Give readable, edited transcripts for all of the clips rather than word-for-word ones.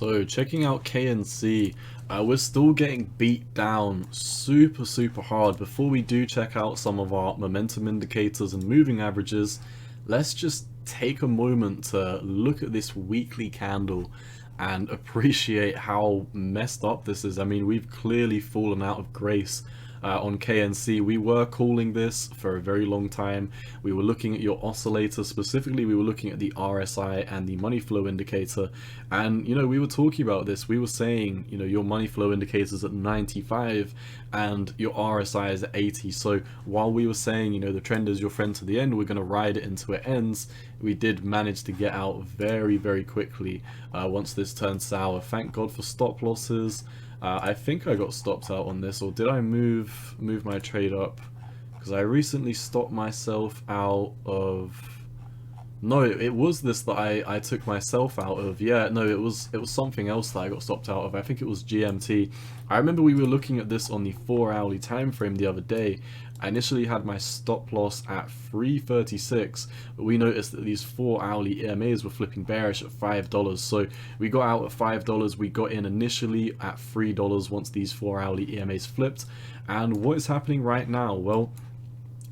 So checking out KNC, we're still getting beat down super hard. Before we do check out some of our momentum indicators and moving averages, let's just take a moment to look at this weekly candle and appreciate how messed up this is. I mean, we've clearly fallen out of grace on KNC. We were calling this for a very long time. We were looking at your oscillator specifically. We were looking at the RSI and the money flow indicator, and you know, we were talking about this. We were saying, you know, your money flow indicator's at 95 and your RSI is at 80. So while we were saying, you know, the trend is your friend to the end, we're going to ride it until it ends, we did manage to get out very quickly once this turned sour. Thank God for stop losses. I think I got stopped out on this, or did I move my trade up? Because I recently stopped myself out of... No, it was this that I took myself out of. Yeah, no, it was something else that I got stopped out of. I think it was GMT. I remember we were looking at this on the 4-hourly time frame the other day. I initially had my stop loss at 336, but we noticed that these 4-hourly EMAs were flipping bearish at $5. So we got out at $5. We got in initially at $3 once these 4-hourly EMAs flipped. And what is happening right now? Well,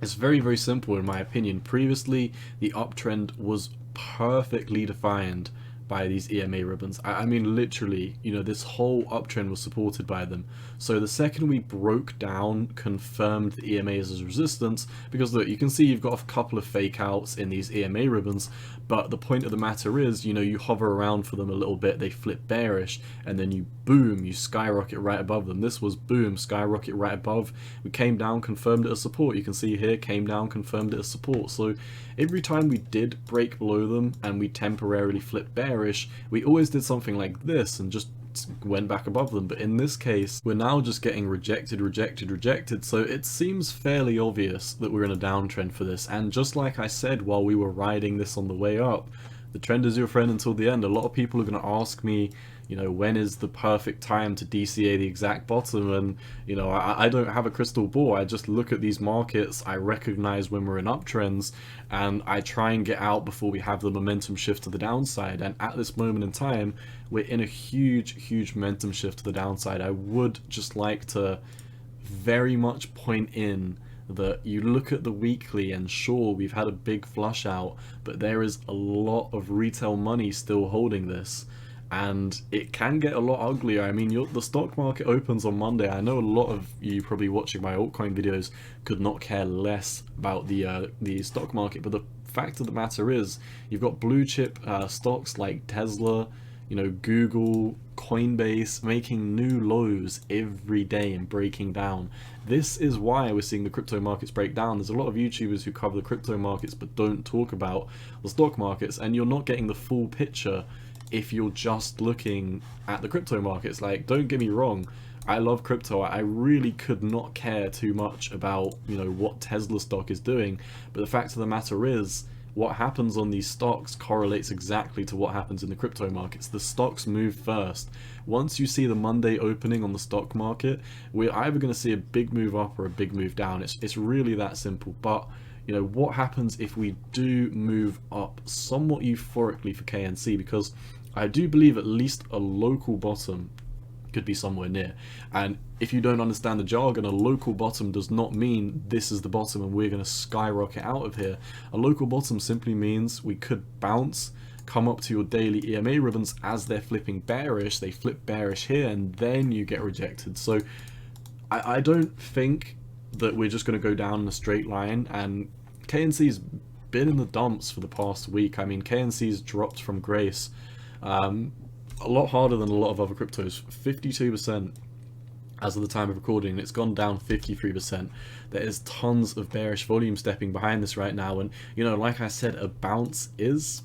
it's very simple in my opinion. Previously, the uptrend was perfectly defined by these EMA ribbons. I mean, literally, you know, this whole uptrend was supported by them. So the second we broke down, confirmed the EMAs as resistance, because look, you can see you've got a couple of fake outs in these EMA ribbons, but the point of the matter is, you know, you hover around for them a little bit, they flip bearish, and then you boom, you skyrocket right above them. This was boom, skyrocket right above. We came down, confirmed it as support. You can see here, came down, confirmed it as support. So every time we did break below them and we temporarily flipped bearish, we always did something like this and just went back above them. But in this case, we're now just getting rejected. So it seems fairly obvious that we're in a downtrend for this. And just like I said while we were riding this on the way up, the trend is your friend until the end. A lot of people are going to ask me, you know, when is the perfect time to DCA the exact bottom? And, you know, I don't have a crystal ball. I just look at these markets, I recognize when we're in uptrends, and I try and get out before we have the momentum shift to the downside. And at this moment in time, we're in a huge momentum shift to the downside. I would just like to very much point in that you look at the weekly, and sure, we've had a big flush out, but there is a lot of retail money still holding this, and it can get a lot uglier. I mean, the stock market opens on Monday. I know a lot of you probably watching my altcoin videos could not care less about the stock market, but the fact of the matter is, you've got blue chip stocks like Tesla, you know, Google, Coinbase making new lows every day and breaking down. This is why we're seeing the crypto markets break down. There's a lot of YouTubers who cover the crypto markets but don't talk about the stock markets, and you're not getting the full picture if you're just looking at the crypto markets. Like, don't get me wrong, I love crypto. I really could not care too much about, you know, what Tesla stock is doing, but the fact of the matter is, what happens on these stocks correlates exactly to what happens in the crypto markets. The stocks move first. Once you see the Monday opening on the stock market, we're either going to see a big move up or a big move down. It's really that simple. But, you know, what happens if we do move up somewhat euphorically for KNC? Because I do believe at least a local bottom could be somewhere near. And if you don't understand the jargon, a local bottom does not mean this is the bottom and we're going to skyrocket out of here. A local bottom simply means we could bounce, come up to your daily EMA ribbons as they're flipping bearish, they flip bearish here, and then you get rejected. So I don't think that we're just going to go down in a straight line, and KNC's been in the dumps for the past week. I mean, KNC's dropped from grace a lot harder than a lot of other cryptos. 52% as of the time of recording, it's gone down 53%. There is tons of bearish volume stepping behind this right now, and you know, like I said, a bounce is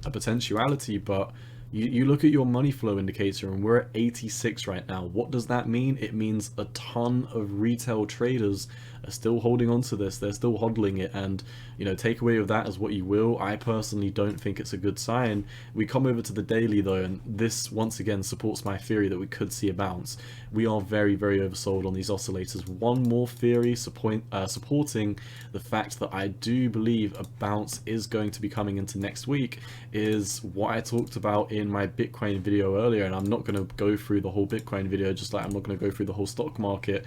a potentiality, but you look at your money flow indicator and we're at 86 right now. What does that mean? It means a ton of retail traders are still holding on to this. They're still hodling it, and you know, take away of that as what you will. I personally don't think it's a good sign. We come over to the daily though, and this once again supports my theory that we could see a bounce. We are very, very oversold on these oscillators. One more theory supporting the fact that I do believe a bounce is going to be coming into next week is what I talked about in my Bitcoin video earlier, and I'm not going to go through the whole Bitcoin video, just like I'm not going to go through the whole stock market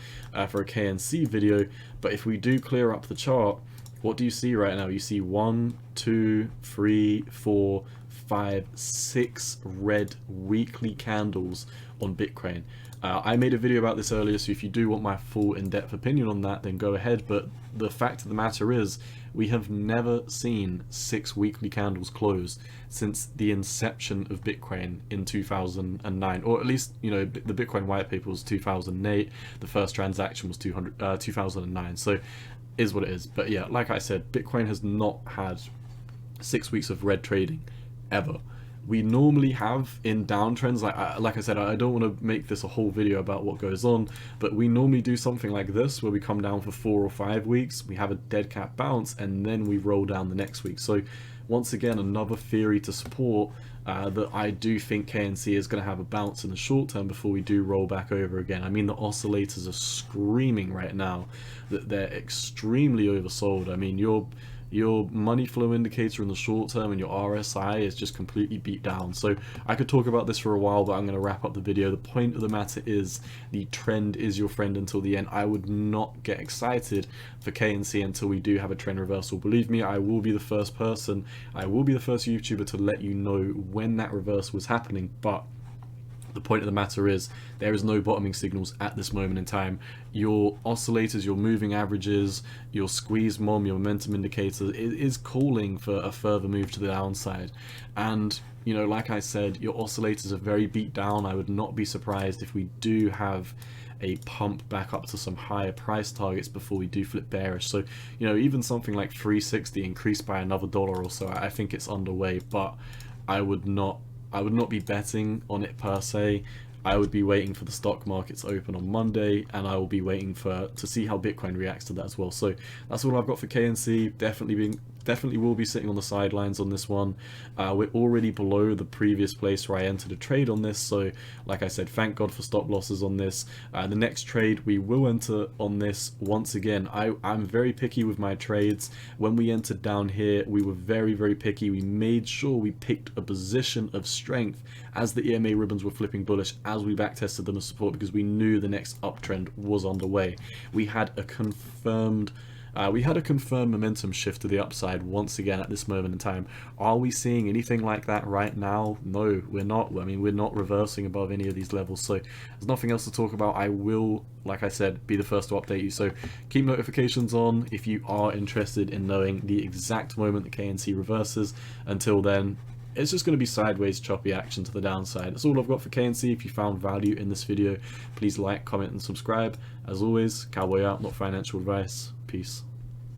for a KNC video. But if we do clear up the chart, what do you see right now? You see 1, 2, 3, 4, 5, 6 red weekly candles on Bitcoin. I made a video about this earlier, so if you do want my full in-depth opinion on that, then go ahead. But the fact of the matter is, we have never seen 6 weekly candles close since the inception of Bitcoin in 2009, or at least, you know, the Bitcoin white paper was 2008. The first transaction was 2009. So, is what it is. But yeah, like I said, Bitcoin has not had 6 weeks of red trading ever. We normally have in downtrends, like I said, I don't want to make this a whole video about what goes on, but we normally do something like this where we come down for 4 or 5 weeks, we have a dead cat bounce, and then we roll down the next week. So once again, another theory to support that I do think KNC is going to have a bounce in the short term before we do roll back over again. I mean, the oscillators are screaming right now that they're extremely oversold. I mean, your money flow indicator in the short term and your RSI is just completely beat down. So I could talk about this for a while, but I'm going to wrap up the video. The point of the matter is, the trend is your friend until the end. I would not get excited for KNC until we do have a trend reversal. Believe me, I will be the first person, I will be the first YouTuber to let you know when that reversal is happening. But the point of the matter is, there is no bottoming signals at this moment in time. Your oscillators, your moving averages, your squeeze mom, your momentum indicator is calling for a further move to the downside. And you know, like I said, your oscillators are very beat down. I would not be surprised if we do have a pump back up to some higher price targets before we do flip bearish. So, you know, even something like 360 increased by another $1 or so, I think it's underway, but I would not be betting on it per se. I would be waiting for the stock market to open on Monday, and I will be waiting to see how Bitcoin reacts to that as well. So that's all I've got for KNC. Definitely will be sitting on the sidelines on this one. We're already below the previous place where I entered a trade on this, so like I said, thank God for stop losses on this. The next trade we will enter on this, once again, I'm very picky with my trades. When we entered down here, we were very, very picky. We made sure we picked a position of strength as the EMA ribbons were flipping bullish, as we backtested them as support, because we knew the next uptrend was underway. We had a confirmed momentum shift to the upside once again at this moment in time. Are we seeing anything like that right now? No, we're not. I mean, we're not reversing above any of these levels, so there's nothing else to talk about. I will, like I said, be the first to update you, so keep notifications on if you are interested in knowing the exact moment the KNC reverses. Until then, it's just going to be sideways choppy action to the downside. That's all I've got for KNC. If you found value in this video, please like, comment and subscribe. As always, cowboy out, not financial advice. Peace.